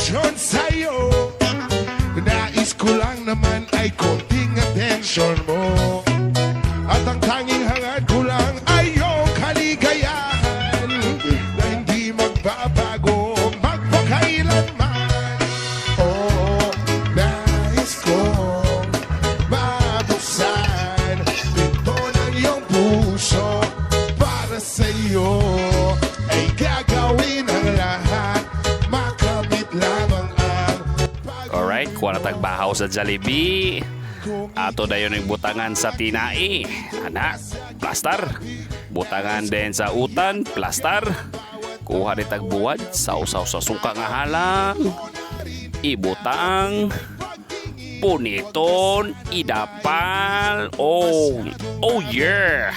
atensyon sa'yo. Nais ko lang naman ay konting atensyon mo. At ang tanging hangad ko lang ay iyong kaligayahan na hindi magbabago magpakailanman. Oh, nais kong mabuksan pinto ng iyong puso. Para sa'yo ay gagawin ang lahat, makamit lamang ang Alright, kuha na tagbahaw sa Jollibee. Ato na yun ang butangan sa tinai. Anak, plaster. Butangan din sa utan, plaster. Kuha ni tagbuwad, sausaw sa suka nga halang. Ibutang. Puniton, idapal. Oh, oh yeah.